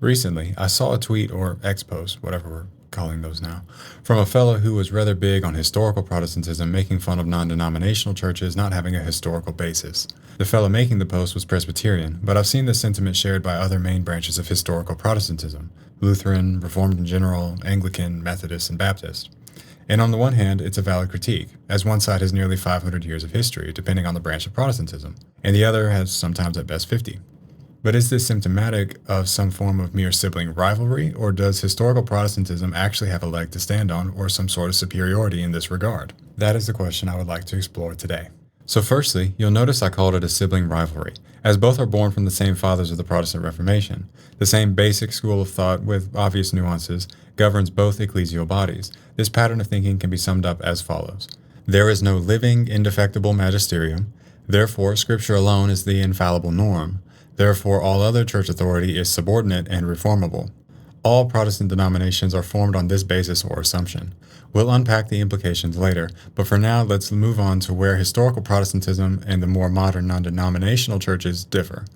Recently, I saw a tweet or X post, whatever we're calling those now, from a fellow who was rather big on historical Protestantism, making fun of non-denominational churches not having a historical basis. The fellow making the post was Presbyterian, but I've seen this sentiment shared by other main branches of historical Protestantism: Lutheran, Reformed in general, Anglican, Methodist, and Baptist. And on the one hand, it's a valid critique, as one side has nearly 500 years of history, depending on the branch of Protestantism, and the other has sometimes at best 50. But is this symptomatic of some form of mere sibling rivalry, or does historical Protestantism actually have a leg to stand on, or some sort of superiority in this regard? That is the question I would like to explore today. So firstly, you'll notice I called it a sibling rivalry, as both are born from the same fathers of the Protestant Reformation. The same basic school of thought, with obvious nuances, governs both ecclesial bodies. This pattern of thinking can be summed up as follows. There is no living, indefectible magisterium. Therefore, Scripture alone is the infallible norm. Therefore, all other church authority is subordinate and reformable. All Protestant denominations are formed on this basis or assumption. We'll unpack the implications later, but for now, let's move on to where historical Protestantism and the more modern non-denominational churches differ.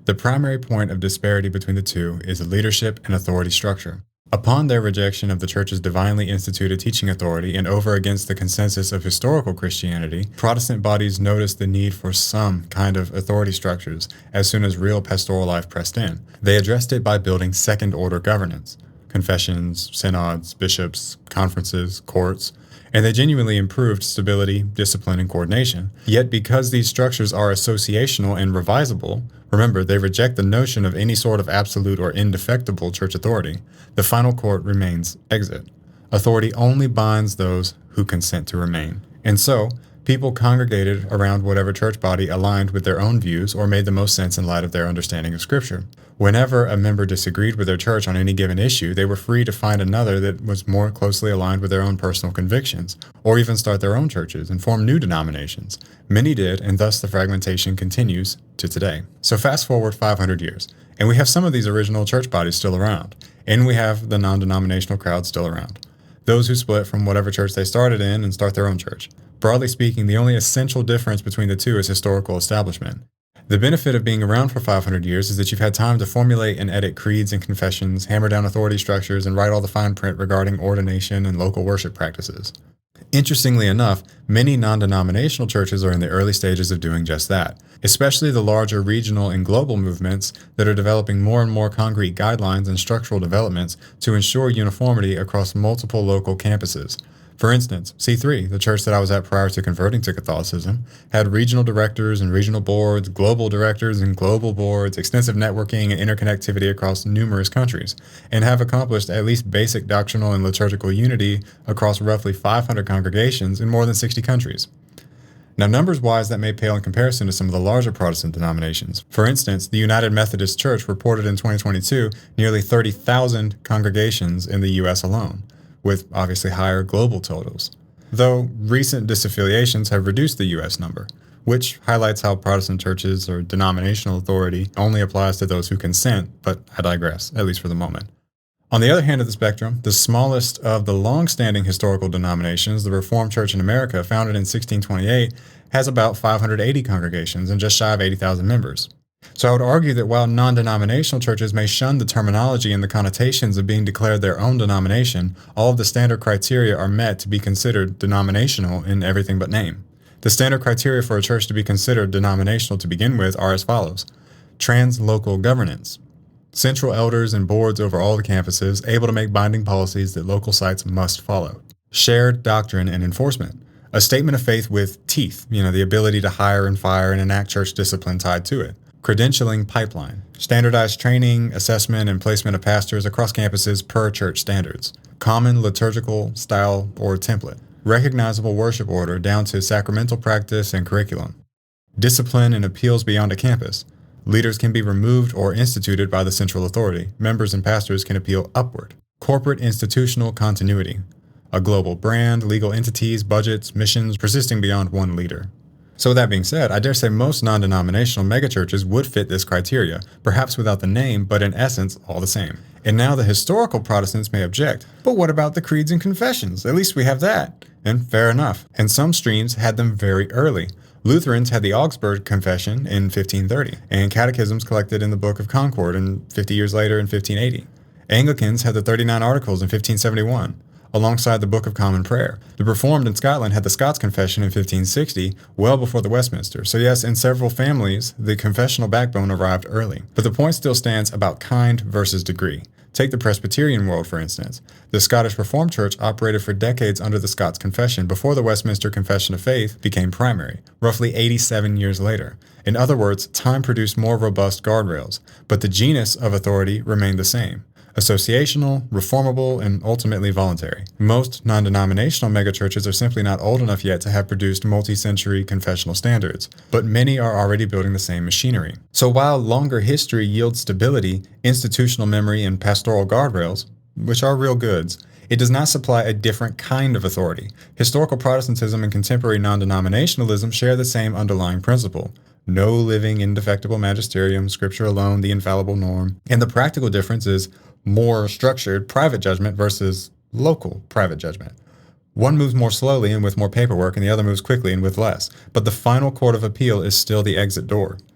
The primary point of disparity between the two is the leadership and authority structure. Upon their rejection of the Church's divinely instituted teaching authority and over against the consensus of historical Christianity, Protestant bodies noticed the need for some kind of authority structures as soon as real pastoral life pressed in. They addressed it by building second-order governance: confessions, synods, bishops, conferences, courts, and they genuinely improved stability, discipline, and coordination. Yet because these structures are associational and revisable, remember, they reject the notion of any sort of absolute or indefectible church authority. The final court remains exit. Authority only binds those who consent to remain. And so, people congregated around whatever church body aligned with their own views or made the most sense in light of their understanding of Scripture. Whenever a member disagreed with their church on any given issue, they were free to find another that was more closely aligned with their own personal convictions, or even start their own churches and form new denominations. Many did, and thus the fragmentation continues to today. So fast forward 500 years, and we have some of these original church bodies still around, and we have the non-denominational crowd still around. Those who split from whatever church they started in and start their own church. Broadly speaking, the only essential difference between the two is historical establishment. The benefit of being around for 500 years is that you've had time to formulate and edit creeds and confessions, hammer down authority structures, and write all the fine print regarding ordination and local worship practices. Interestingly enough, many non-denominational churches are in the early stages of doing just that, especially the larger regional and global movements that are developing more and more concrete guidelines and structural developments to ensure uniformity across multiple local campuses. For instance, C3, the church that I was at prior to converting to Catholicism, had regional directors and regional boards, global directors and global boards, extensive networking and interconnectivity across numerous countries, and have accomplished at least basic doctrinal and liturgical unity across roughly 500 congregations in more than 60 countries. Now, numbers-wise, that may pale in comparison to some of the larger Protestant denominations. For instance, the United Methodist Church reported in 2022 nearly 30,000 congregations in the U.S. alone, with obviously higher global totals, though recent disaffiliations have reduced the U.S. number, which highlights how Protestant churches or denominational authority only applies to those who consent, but I digress, at least for the moment. On the other hand of the spectrum, the smallest of the long-standing historical denominations, the Reformed Church in America, founded in 1628, has about 580 congregations and just shy of 80,000 members. So I would argue that while non-denominational churches may shun the terminology and the connotations of being declared their own denomination, all of the standard criteria are met to be considered denominational in everything but name. The standard criteria for a church to be considered denominational to begin with are as follows: translocal governance, central elders and boards over all the campuses, able to make binding policies that local sites must follow, shared doctrine and enforcement, a statement of faith with teeth, the ability to hire and fire and enact church discipline tied to it, credentialing pipeline, standardized training, assessment, and placement of pastors across campuses per church standards, common liturgical style or template, recognizable worship order down to sacramental practice and curriculum, discipline and appeals beyond a campus. Leaders can be removed or instituted by the central authority. Members and pastors can appeal upward. Corporate institutional continuity, a global brand, legal entities, budgets, missions persisting beyond one leader. So with that being said, I dare say most non-denominational megachurches would fit this criteria, perhaps without the name, but in essence, all the same. And now the historical Protestants may object, but what about the creeds and confessions? At least we have that. And fair enough. And some streams had them very early. Lutherans had the Augsburg Confession in 1530, and catechisms collected in the Book of Concord 50 years later in 1580. Anglicans had the 39 Articles in 1571, alongside the Book of Common Prayer. The Reformed in Scotland had the Scots Confession in 1560, well before the Westminster. So yes, in several families, the confessional backbone arrived early. But the point still stands about kind versus degree. Take the Presbyterian world, for instance. The Scottish Reformed Church operated for decades under the Scots Confession before the Westminster Confession of Faith became primary, roughly 87 years later. In other words, time produced more robust guardrails, but the genus of authority remained the same: associational, reformable, and ultimately voluntary. Most non-denominational megachurches are simply not old enough yet to have produced multi-century confessional standards, but many are already building the same machinery. So while longer history yields stability, institutional memory, and pastoral guardrails, which are real goods, it does not supply a different kind of authority. Historical Protestantism and contemporary non-denominationalism share the same underlying principle: no living, indefectible magisterium, Scripture alone, the infallible norm. And the practical difference is more structured private judgment versus local private judgment. One moves more slowly and with more paperwork, and the other moves quickly and with less. But the final court of appeal is still the exit door.